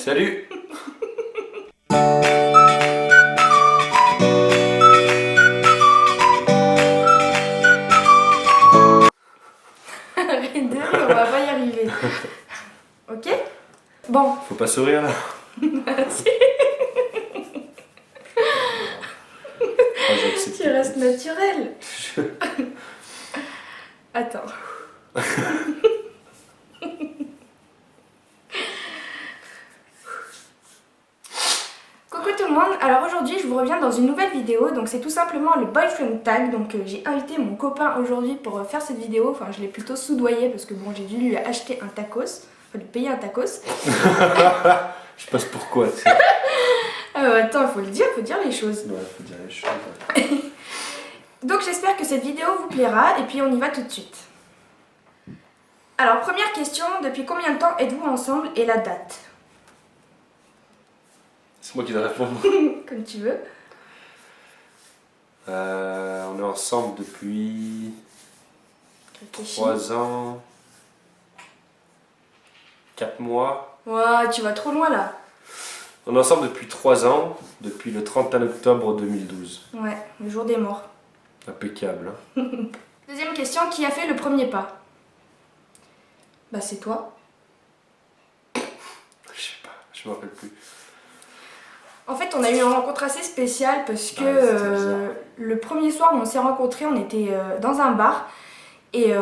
Salut. Arrête de rire, on va pas y arriver. Ok? Bon. Faut pas sourire là. Merci. Oh, Tu restes naturel. Attends. Coucou tout le monde, alors aujourd'hui je vous reviens dans une nouvelle vidéo, donc c'est tout simplement le boyfriend tag, donc j'ai invité mon copain aujourd'hui pour faire cette vidéo, enfin je l'ai plutôt soudoyé parce que bon j'ai dû lui acheter un tacos, enfin lui payer un tacos. Je passe pour quoi, tu sais. Attends, il faut le dire, faut dire les choses. Ouais, faut dire les choses. Ouais. Donc j'espère que cette vidéo vous plaira et puis on y va tout de suite. Alors première question, depuis combien de temps êtes-vous ensemble et la date? C'est moi qui dois répondre. Comme tu veux. On est ensemble depuis Réfléchis. 3 ans, 4 mois. Ouah, tu vas trop loin là. On est ensemble depuis 3 ans, depuis le 31 octobre 2012. Ouais, le jour des morts. Impeccable. Hein. Deuxième question, qui a fait le premier pas? Bah c'est toi. Je sais pas, je me rappelle plus. En fait, on a eu une rencontre assez spéciale parce que bizarre. le premier soir où on s'est rencontrés, on était dans un bar et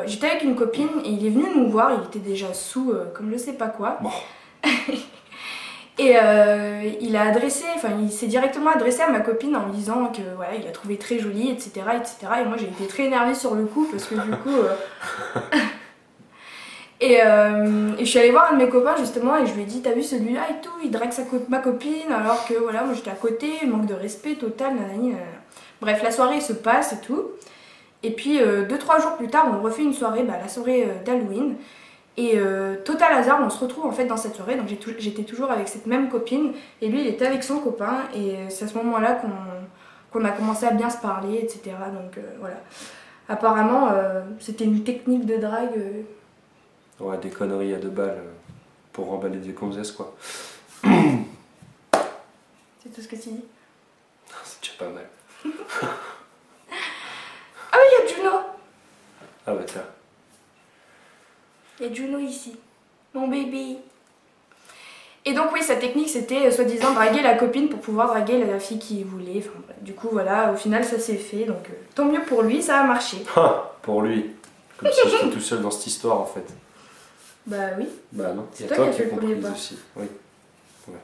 j'étais avec une copine et il est venu nous voir, il était déjà sous comme je sais pas quoi. Bon. Et il a adressé, enfin il s'est directement adressé à ma copine en me disant que voilà, il l'a trouvé très jolie, etc., etc. Et moi j'ai été très énervée sur le coup parce que du coup... Et je suis allée voir un de mes copains justement et je lui ai dit t'as vu celui-là et tout, il drague ma copine alors que voilà moi j'étais à côté, manque de respect total, nanani, nanana. Bref la soirée se passe et tout. Et puis 2-3 jours plus tard on refait une soirée, bah, la soirée d'Halloween. Et total hasard on se retrouve en fait dans cette soirée, donc j'étais toujours avec cette même copine et lui il était avec son copain et c'est à ce moment là qu'on a commencé à bien se parler, etc. Donc voilà. Apparemment c'était une technique de drague. Ouais, des conneries à 2 balles pour emballer des gonzesses quoi. C'est tout ce que tu dis. C'est déjà pas mal. Ah oui, il y a Juno. Ah bah tiens. Il y a Juno ici. Mon bébé. Et donc oui, sa technique c'était soi-disant draguer la copine pour pouvoir draguer la fille qu'il voulait. Enfin, bref. Du coup voilà, au final ça s'est fait. Donc tant mieux pour lui, ça a marché. Ah, pour lui. Comme si j'étais tout seul dans cette histoire en fait. Bah oui. Bah non, C'est il y a toi toi qui as qui fait es le premier comprise pas. aussi. Oui. Ouais.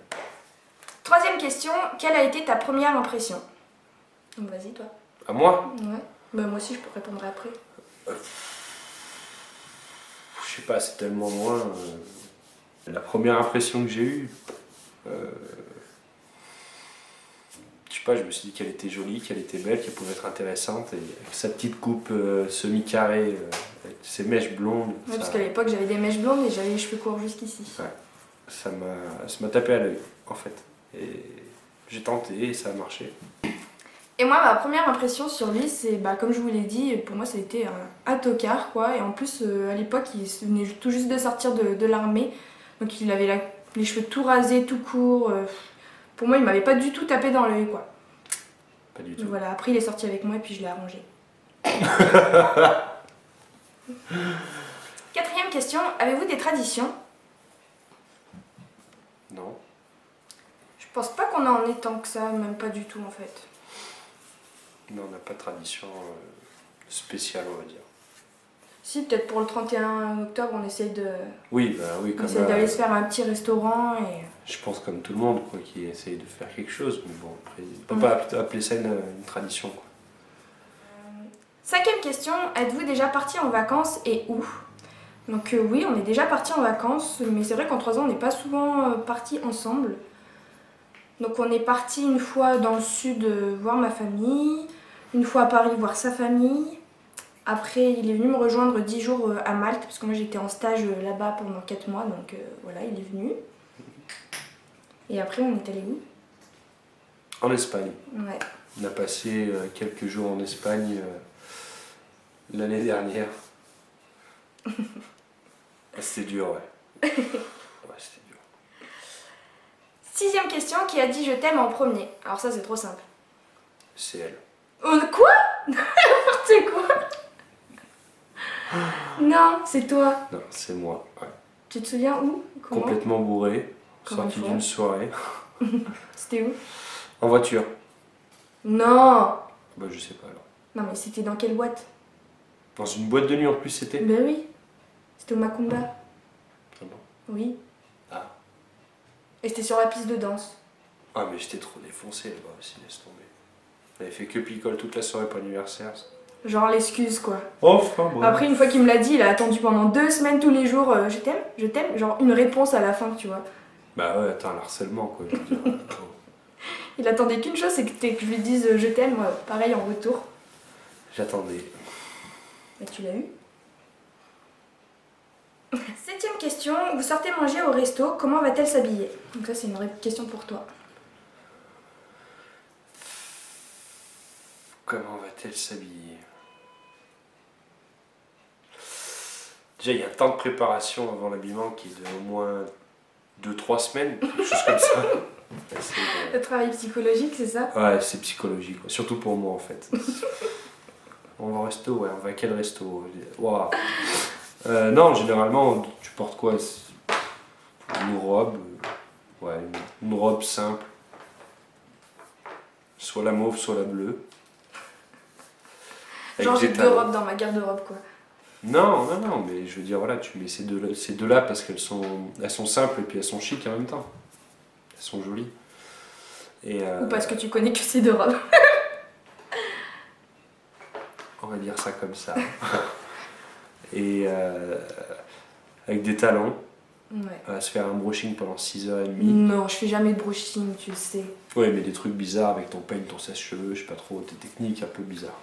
Troisième question, quelle a été ta première impression? Donc vas-y toi. À moi? Ouais. Bah moi aussi je peux répondre après. Je sais pas, c'est tellement loin. La première impression que j'ai eue, je sais pas, je me suis dit qu'elle était jolie, qu'elle était belle, qu'elle pouvait être intéressante. Et avec sa petite coupe semi-carrée, avec ses mèches blondes. Ouais, ça, parce qu'à l'époque j'avais des mèches blondes et j'avais les cheveux courts jusqu'ici. ouais, ça m'a tapé à l'œil en fait. Et j'ai tenté et ça a marché. Et moi, ma première impression sur lui, c'est, bah, comme je vous l'ai dit, pour moi, ça a été un tocard, quoi. Et en plus, à l'époque, il venait tout juste de sortir de l'armée. Donc, il avait les cheveux tout rasés, tout courts. Pour moi, il m'avait pas du tout tapé dans l'œil, quoi. Pas du Donc, tout. voilà, après, il est sorti avec moi et puis je l'ai arrangé. Quatrième question, avez-vous des traditions? Non. Je pense pas qu'on en ait tant que ça, même pas du tout, en fait. Non, on n'a pas de tradition spéciale, on va dire. Si, peut-être pour le 31 octobre, on essaye de... Oui, bah oui, On comme essaye d'aller se faire un petit restaurant et... je pense comme tout le monde, quoi, qui essaye de faire quelque chose. Mais bon, après, on peut pas appeler ça une tradition, quoi. Cinquième question, êtes-vous déjà parti en vacances et où? Donc oui, on est déjà parti en vacances, mais c'est vrai qu'en 3 ans, on n'est pas souvent partis ensemble. Donc on est parti une fois dans le sud voir ma famille, une fois à Paris voir sa famille. Après, il est venu me rejoindre 10 jours à Malte, parce que moi j'étais en stage là-bas pendant 4 mois, donc voilà, il est venu. Et après, on est allé où? En Espagne. Ouais. On a passé quelques jours en Espagne l'année dernière. C'était dur, ouais. Ouais, c'était dur. 6e question, qui a dit je t'aime en premier? Alors ça c'est trop simple. C'est elle. Oh, quoi? N'importe quoi. Non, c'est toi. Non, c'est moi. Ouais. Tu te souviens où? Comment? Complètement bourré, Comment sorti ils font d'une soirée. C'était où? En voiture. Non. Bah je sais pas alors. Non mais c'était dans quelle boîte? Dans une boîte de nuit en plus c'était. Ben oui. C'était au Macumba. Ah bon. Oui. Ah. Et c'était sur la piste de danse. Ah mais j'étais trop défoncé là-bas aussi, laisse tomber. J'avais fait que picole toute la soirée pour l'anniversaire. Genre l'excuse quoi. Enfin bon. Après une fois qu'il me l'a dit, il a attendu pendant 2 semaines tous les jours je t'aime, genre une réponse à la fin tu vois. Bah ouais, attends, l'harcèlement quoi, je veux dire. Oh. Il attendait qu'une chose, c'est que je lui dise je t'aime, pareil en retour. J'attendais. Bah tu l'as eu. 7e question, vous sortez manger au resto, comment va-t-elle s'habiller? Donc ça c'est une question pour toi. Comment va-t-elle s'habiller? Déjà, il y a un temps de préparation avant l'habillement qui est de au moins 2-3 semaines, quelque chose comme ça. Le travail psychologique, c'est ça? Ouais, c'est psychologique, quoi. Surtout pour moi en fait. On va au resto, ouais, on va à quel resto? Waouh. Non, généralement, tu portes quoi? Une robe, ouais, une robe simple. Soit la mauve, soit la bleue. Avec Genre j'ai des 2 talons. robes dans ma garde-robe quoi. Non, non, non, mais je veux dire, voilà, tu mets ces deux-là parce elles sont simples et puis elles sont chic en même temps. Elles sont jolies. Et Ou parce que tu connais que ces 2 robes. on va dire ça comme ça. Et avec des talons, Ouais. on va se faire un brushing pendant 6h30. Non, je fais jamais de brushing, tu le sais. Ouais, mais des trucs bizarres avec ton peigne, ton sèche-cheveux, je sais pas trop, tes techniques un peu bizarres.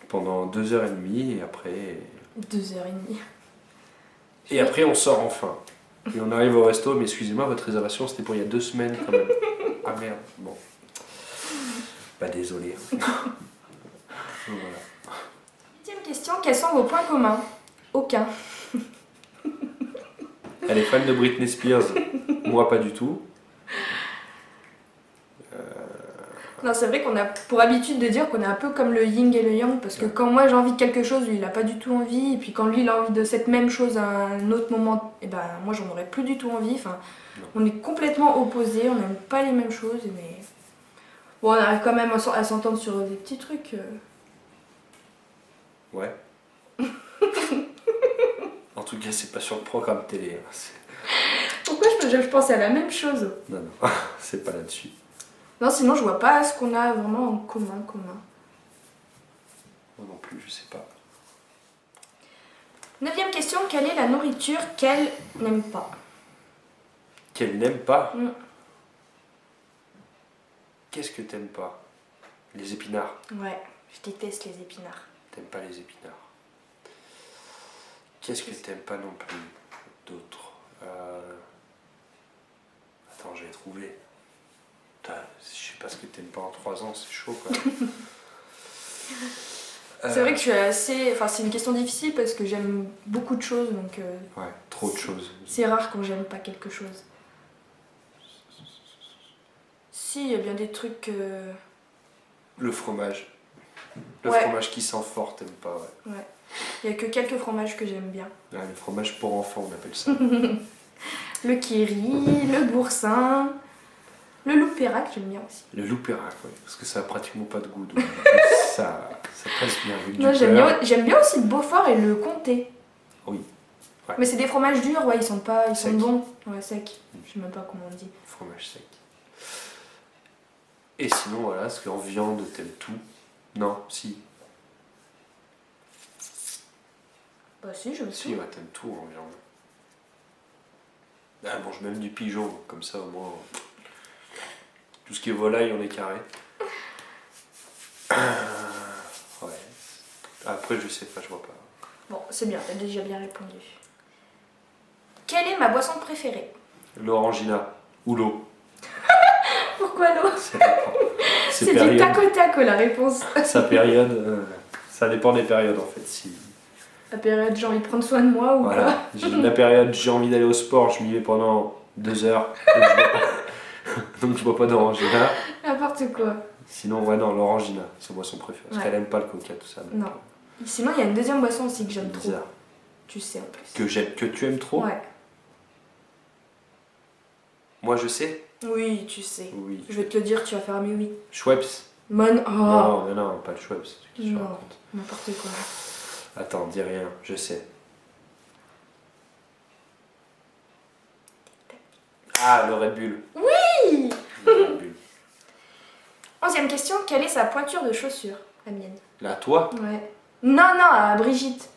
Pendant 2h30 et après. 2h30. Et après, on sort enfin. Et on arrive au resto, mais excusez-moi, votre réservation c'était pour il y a 2 semaines quand même. Ah merde, bon. Bah désolé. Donc, voilà. 8e question, quels sont vos points communs? Aucun. Elle est fan de Britney Spears, moi pas du tout. Non, c'est vrai qu'on a pour habitude de dire qu'on est un peu comme le yin et le yang, parce que quand moi j'ai envie de quelque chose, lui il a pas du tout envie, et puis quand lui il a envie de cette même chose à un autre moment, et ben moi j'en aurais plus du tout envie. Enfin, on est complètement opposés, on n'aime pas les mêmes choses, mais bon, on arrive quand même à s'entendre sur des petits trucs. Ouais. En tout cas, c'est pas sur le programme télé. Hein. Pourquoi je pensais à la même chose? Non, non, c'est pas là-dessus. Non, sinon je vois pas ce qu'on a vraiment en commun. Moi non plus, je sais pas. 9e question, quelle est la nourriture qu'elle n'aime pas? Qu'elle n'aime pas? Mm. Qu'est-ce que t'aimes pas? Les épinards. Ouais, je déteste les épinards. T'aimes pas les épinards. Qu'est-ce que t'aimes pas non plus d'autre? Attends, j'ai trouvé. Putain, je sais pas ce que t'aimes pas en 3 ans, c'est chaud quoi. C'est vrai que je suis assez... Enfin, c'est une question difficile parce que j'aime beaucoup de choses, donc Ouais, trop de choses. c'est rare quand j'aime pas quelque chose. Si, il y a bien des trucs... Le fromage. Le Ouais. fromage qui sent fort, t'aimes pas, ouais. Ouais. Il y a que quelques fromages que j'aime bien. Ouais, le fromage pour enfants, on appelle ça. Le kéri, le boursin, le loup-pérac, j'aime bien aussi. Le loup-pérac, ouais, parce que ça a pratiquement pas de goût, donc ça passe bien avec Non, du beurre. j'aime bien aussi le Beaufort et le Comté. Oui. Ouais. Mais c'est des fromages durs, ouais, ils sont Sec. bons. Ouais, secs. Je sais même pas comment on dit. Fromage sec. Et sinon, voilà, parce qu'en viande, t'aimes tout. Non, si. Bah si, j'aime Si, tout. ouais, t'aimes tout en viande. Ah, mange même du pigeon, donc comme ça au moins. Tout ce qui est volaille, on est carré. Ouais. Après, je sais pas, je vois pas. Bon, c'est bien, t'as déjà bien répondu. Quelle est ma boisson préférée? L'orangina. Ou l'eau. Pourquoi l'eau? C'est C'est du tac au tac la réponse. Sa période, ça dépend des périodes en fait. Si... La période j'ai envie de prendre soin de moi ou Voilà, la période j'ai envie d'aller au sport, je m'y vais pendant 2 heures. Donc je bois pas d'orangina. quoi. N'importe quoi. Sinon, ouais, non, l'orangina, c'est sa boisson préférée. Parce Ouais. qu'elle aime pas le coca, tout ça. Donc, Non. Sinon, il y a une deuxième boisson aussi que j'aime trop. bizarre. Tu sais en plus. Que tu aimes trop. Ouais. Moi, je sais. Oui, tu sais. Oui. Je vais te le dire, tu vas faire mais oui. Schweppes. Mon. Oh. Non, non, pas le Schweppes. Qu'est-ce que tu Non. racontes? N'importe quoi. Attends, dis rien, je sais. Ah, le Red Bull. Oui. Le Red Bull. 11e question, quelle est sa pointure de chaussure? La mienne. Là, toi, Ouais. Non, non, à Brigitte.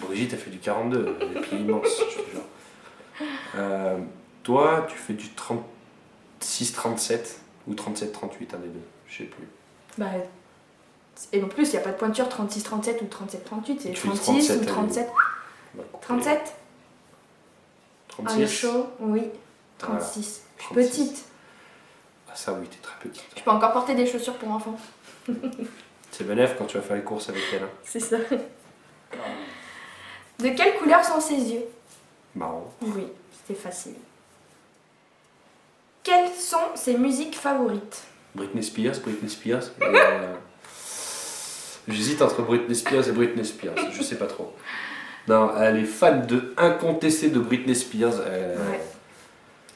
Brigitte, elle fait du 42, des pieds immenses, je te jure. Toi, tu fais du 36-37 ou 37-38, un des deux, je sais plus. Bah. Et en plus, il n'y a pas de pointure 36-37 ou 37-38, c'est Tu fais 36 37, ou 37. On va couper. 37? Ah, le 36. chaud? Oui. Voilà. 36. Je suis 36. petite. Ah ça oui, t'es très petite. Je peux encore porter des chaussures pour enfants. C'est bénéf quand tu vas faire les courses avec elle. Hein. C'est ça. De quelle couleur sont ses yeux? Marrant. Oui, c'était facile. Quelles sont ses musiques favorites? Britney Spears. Et, j'hésite entre Britney Spears et Britney Spears, je sais pas trop. Non, elle est fan incontestée de Britney Spears. Ouais.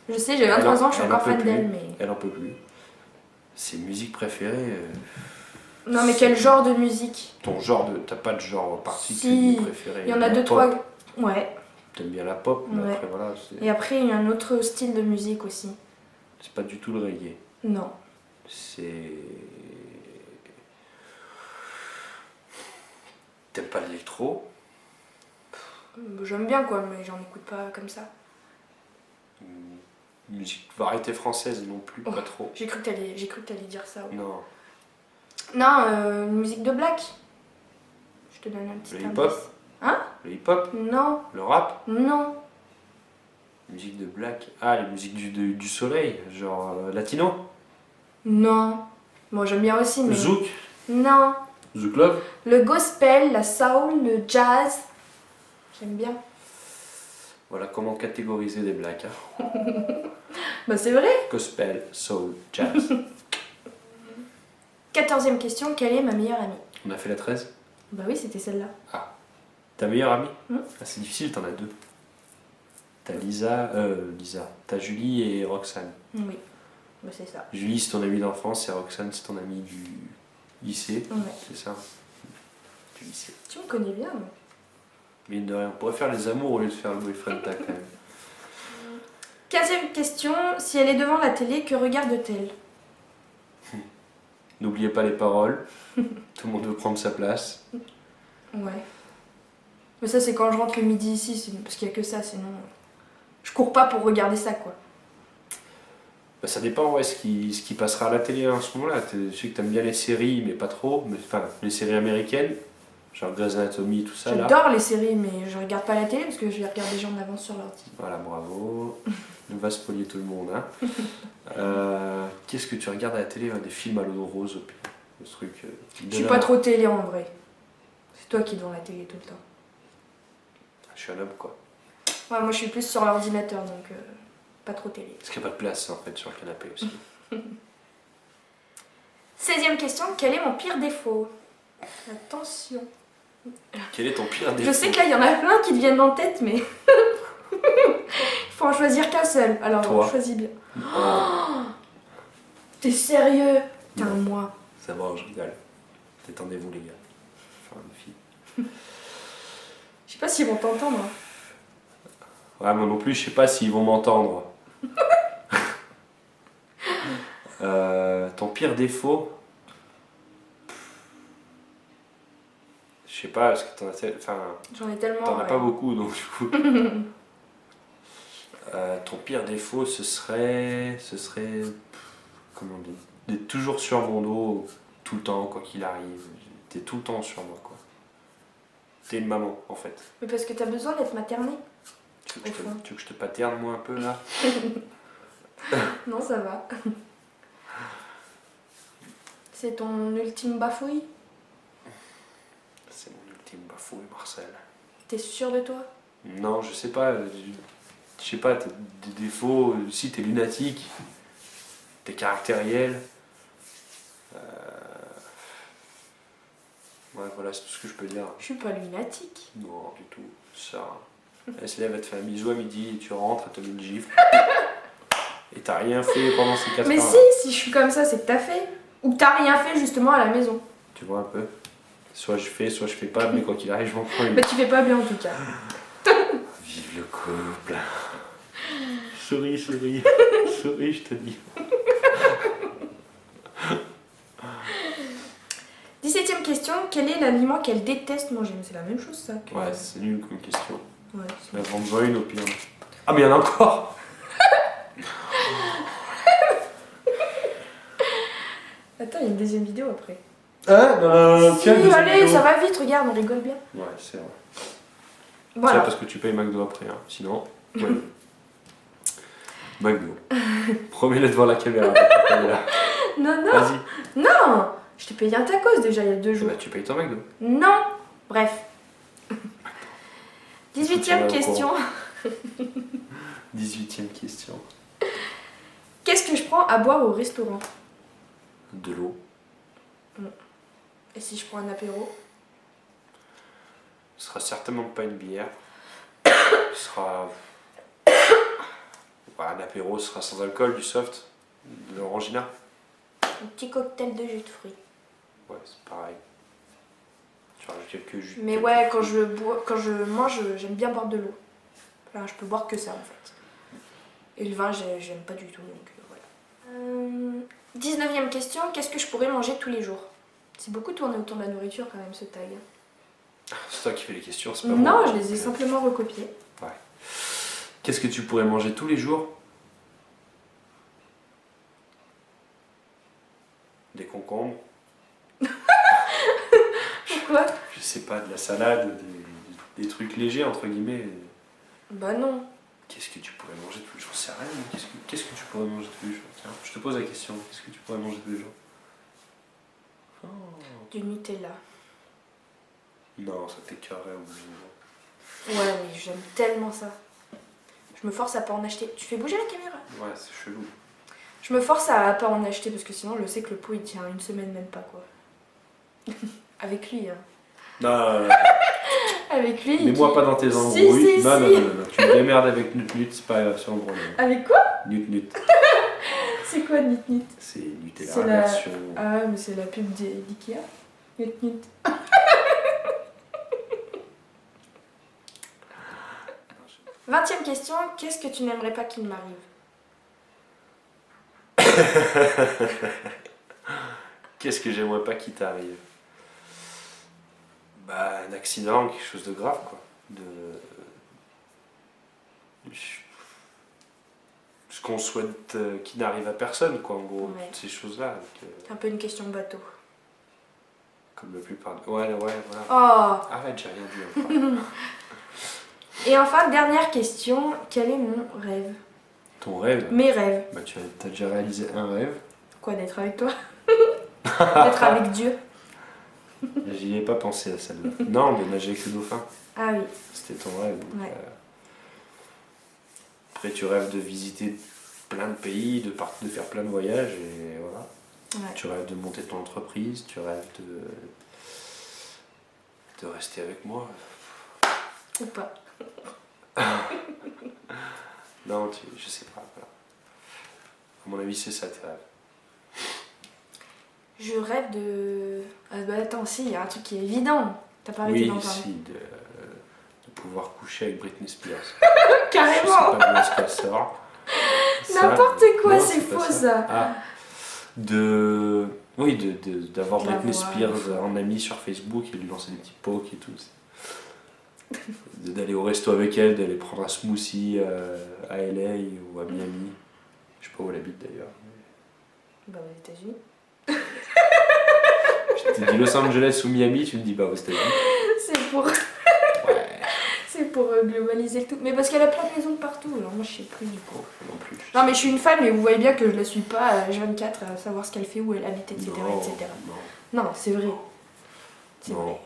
Je sais, j'ai 23 ans, je suis encore fan d'elle, mais... Elle en peut plus. Ses musiques préférées... Non, mais quel genre de musique? Ton genre de... T'as pas de genre particulier Si, préféré? il y en a La deux, pop. trois... Ouais. T'aimes bien la pop, mais Ouais. après voilà, Et après, il y a un autre style de musique aussi. c'est pas du tout le reggae. Non. C'est... T'aimes pas l'électro? J'aime bien, quoi, mais j'en écoute pas comme ça. Musique variété française non plus, Oh. pas trop. J'ai cru que t'allais dire ça. Ouais. Non. Non, une musique de black. Je te donne un petit Le indice. hip-hop? Hein? Le hip-hop? Non, Le rap? non. Musique de black? Ah, les musiques du soleil, genre latino? Non. Moi, j'aime bien aussi, mais... Zouk? Non. Zouk Love? Le gospel, la soul, le jazz. J'aime bien. Voilà comment catégoriser des blacks. Hein. Bah, c'est vrai. Gospel, soul, jazz. 14e question, quelle est ma meilleure amie? On a fait la 13? Bah oui, c'était celle-là. Ta meilleure amie? Hmm. Ah, c'est difficile, t'en as deux. T'as Lisa, t'as Julie et Roxane. Oui, bah, c'est ça. Julie, c'est ton amie d'enfance et Roxane, c'est ton amie du lycée. Ouais. C'est ça? Du lycée. Tu me connais bien, moi. Mine de rien, on pourrait faire les amours au lieu de faire le boyfriend tag quand même. 15e question, si elle est devant la télé, que regarde-t-elle? N'oubliez pas les paroles. Tout le monde veut prendre sa place. Ouais. Mais ça, c'est quand je rentre le midi ici, parce qu'il n'y a que ça, sinon... Je cours pas pour regarder ça, quoi. Bah, ça dépend ouais, ce qui passera à la télé en ce moment-là. Je sais que t'aimes bien les séries, mais pas trop. Mais, enfin, les séries américaines, genre Grey's Anatomy, tout ça là. J'adore les séries, mais je regarde pas la télé, parce que je les regarde déjà en avance sur l'ordi. Voilà, bravo. On va spolier tout le monde. Hein. Qu'est-ce que tu regardes à la télé? Des films à l'eau de rose, au pire. Ce truc. Je suis pas trop télé, en vrai. C'est toi qui es devant la télé tout le temps. Je suis un homme, quoi. Ouais, moi, je suis plus sur l'ordinateur, donc pas trop télé. Parce qu'il n'y a pas de place, en fait, sur le canapé aussi. 16e question, quel est mon pire défaut? Attention. Quel est ton pire défaut? Je sais que là, il y en a plein qui te viennent en tête, mais... Il faut en choisir qu'un seul. Alors, Toi. choisis bien. Oh, T'es sérieux? Putain, Non. moi. ça va, je rigole. Détendez-vous, les gars. Enfin, les filles. Je sais pas s'ils vont t'entendre. Ouais, moi non plus, je sais pas s'ils vont m'entendre. Ton pire défaut? Je sais pas, parce que enfin, J'en ai tellement. t'en as ouais. pas beaucoup, donc du coup. Ton pire défaut, ce serait, comment on dit, d'être toujours sur mon dos, tout le temps, quoi qu'il arrive. T'es tout le temps sur moi, quoi. T'es une maman, en fait. Mais parce que t'as besoin d'être maternée. Tu veux que je te paterne, moi, un peu, là? Non, ça va. C'est ton ultime bafouille? C'est mon ultime qui me bafouille, Marcel. T'es sûr de toi? Non, je sais pas. Je sais pas, t'as des défauts. Si t'es lunatique, t'es caractériel. Ouais, voilà, c'est tout ce que je peux dire. Je suis pas lunatique. Non, du tout. Ça. Elle se lève, elle te fait un bisou à midi et tu rentres, elle te met une gifle. Et t'as rien fait pendant ces 4 heures. Mais si je suis comme ça, c'est que t'as fait. Ou que t'as rien fait justement à la maison. Tu vois un peu. Soit je fais pas, mais quoi qu'il arrive, je m'en prends une. Bah tu fais pas bien en tout cas. Vive le couple. Souris, souris. Souris, je te dis. 17ème question, quel est l'aliment qu'elle déteste manger? Mais c'est la même chose ça. Que... Ouais, c'est nul comme question. Ouais, Mais vends-en une au pire. Ah, mais il y en a encore. Attends, il y a une deuxième vidéo après. Hein? Si, allez, ça va vite, regarde, on rigole bien. Ouais, c'est vrai. Voilà. C'est parce que tu payes McDo après, hein. Sinon, ouais. McDo. Promets-le devant la caméra. Non, non. Vas-y. Non, je t'ai payé un tacos déjà il y a 2 jours. Bah, tu payes ton McDo. Non. Bref. Je tiens 18ème au question. 18ème question. Qu'est-ce que je prends à boire au restaurant? De l'eau. Et si je prends un apéro? Ce sera certainement pas une bière. Ce sera. Bah, un apéro, ce sera sans alcool, du soft, de l'orangina. Un petit cocktail de jus de fruits. Ouais, c'est pareil. Tu rajoutes quelques jus. Mais quelques ouais, fruits. quand je mange, j'aime bien boire de l'eau. Enfin, je peux boire que ça en fait. Et le vin, j'aime pas du tout, donc voilà. 19ème question, qu'est-ce que je pourrais manger tous les jours? C'est beaucoup tourné autour de la nourriture quand même ce tag. C'est toi qui fais les questions, c'est pas Non, moi. je les ai simplement recopiées. Ouais. Qu'est-ce que tu pourrais manger tous les jours? Des concombres. Pourquoi? Je sais pas, de la salade, des trucs légers entre guillemets. Bah non. Qu'est-ce que tu pourrais manger tous les jours? C'est rien. Qu'est-ce que tu pourrais manger tous les jours? Tiens, je te pose la question. Qu'est-ce que tu pourrais manger tous les jours? Oh. Du Nutella. Non, ça t'écœurerait au bout d'un moment. Ouais, mais j'aime tellement ça. Je me force à pas en acheter. Tu fais bouger la caméra? Ouais, c'est chelou. Je me force à pas en acheter parce que sinon je sais que le pot il tient une semaine même pas quoi. Avec lui hein. Non, Avec lui. mets-moi pas dans tes embrouilles. Si, non, si. non, tu me démerdes avec Nut, c'est pas embrouille. Avec quoi? Nut. C'est quoi Nut Nut? C'est Nutella C'est la... version. Ah ouais, mais c'est la pub d'Ikea. Nut Nut. 20ème question, qu'est-ce que tu n'aimerais pas qu'il m'arrive? Qu'est-ce que j'aimerais pas qu'il t'arrive? Bah, un accident, quelque chose de grave, quoi. Ce qu'on souhaite qu'il n'arrive à personne, quoi, en gros, Ouais. toutes ces choses-là. C'est un peu une question bateau. Comme la plupart. Ouais, voilà. Oh. Arrête, j'ai rien dit encore. Et enfin, dernière question, quel est mon rêve? Ton rêve? Mes rêves. Bah, t'as déjà réalisé un rêve. Quoi, d'être avec toi? D'être avec Dieu? J'y ai pas pensé à celle-là. Non, de nager avec le dauphin. Ah oui. C'était ton rêve. Donc, Ouais. Après, tu rêves de visiter plein de pays, de faire plein de voyages, et voilà. Ouais. Tu rêves de monter ton entreprise, tu rêves de rester avec moi. Ou pas. Non, je sais pas. Voilà. À mon avis, c'est ça tes rêves. Je rêve de... Ah bah attends, si, il y a un truc qui est évident. T'as pas arrêté Oui, d'en parler. si, de pouvoir coucher avec Britney Spears. Carrément. Je sais pas d'où est-ce qu'elle sort. N'importe quoi, Non, c'est pas faux ça. Ah, oui, d'avoir De la Britney voir, Spears en ami sur Facebook et lui lancer des petits pokes et tout. D'aller au resto avec elle, d'aller prendre un smoothie à LA ou à Miami. Je sais pas où elle habite d'ailleurs. Bah aux États-Unis. Je t'ai dit Los Angeles ou Miami, tu me dis bah aux États-Unis. C'est pour... Ouais. C'est pour globaliser le tout. Mais parce qu'elle a plein de maisons de partout, alors moi je sais plus du coup. Non plus. Non mais je suis une fan, mais vous voyez bien que je la suis pas H24 à savoir ce qu'elle fait, où elle habite, etc. Non, etc. non. Non, c'est vrai. C'est Non. vrai.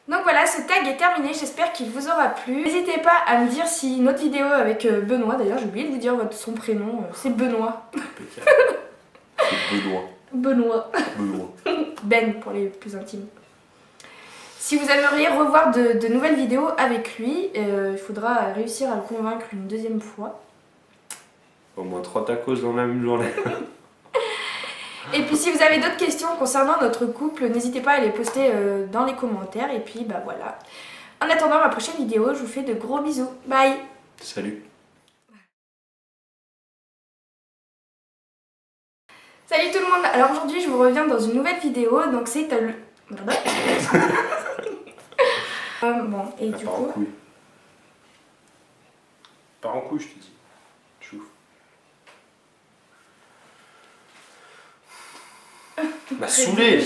Donc voilà, ce tag est terminé, j'espère qu'il vous aura plu. N'hésitez pas à me dire si une autre vidéo avec Benoît, d'ailleurs j'ai oublié de vous dire son prénom, c'est Benoît. C'est Benoît. Benoît. Benoît. Ben pour les plus intimes. Si vous aimeriez revoir de nouvelles vidéos avec lui, il faudra réussir à le convaincre une deuxième fois. Au moins 3 tacos dans la même journée. Et puis si vous avez d'autres questions concernant notre couple, n'hésitez pas à les poster dans les commentaires. Et puis bah voilà. En attendant ma prochaine vidéo, je vous fais de gros bisous. Bye. Salut. Salut tout le monde. Alors aujourd'hui je vous reviens dans une nouvelle vidéo. Donc c'est le... bon et du Part en coup... couille. Part en couille je te dis. Chouf. M'a saoulé.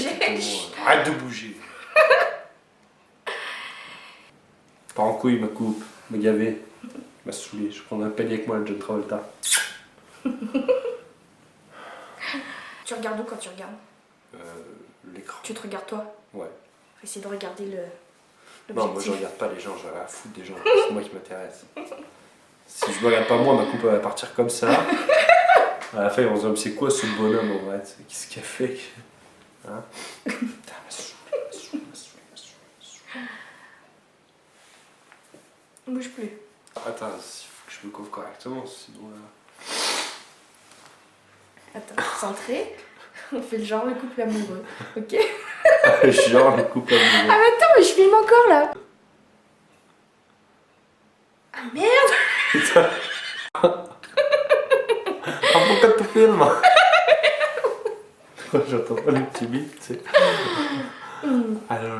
Arrête de bouger. Part en couille ma coupe. M'a gavé. M'a saoulé. Je prends un panier avec moi le John Travolta. Tu regardes où quand tu regardes? L'écran. Tu te regardes toi? Ouais. Faut essayer de regarder le... Non, moi je regarde pas les gens, j'ai rien à foutre des gens, c'est moi qui m'intéresse. Si je me regarde pas moi, ma coupe va partir comme ça. À la fin, ils vont se dire, mais c'est quoi ce bonhomme en vrai? Qu'est-ce qu'il a fait? Hein? Putain, m'a saoulé. Bouge plus. Attends, il faut que je me couvre correctement, sinon là... Attends, centré. On fait le genre le couple amoureux, ok? Genre le couple amoureux. Ah mais attends, mais je filme encore là. Ah merde. Putain. Ah pourquoi tu filmes? J'entends pas les petits bits, tu sais. Alors,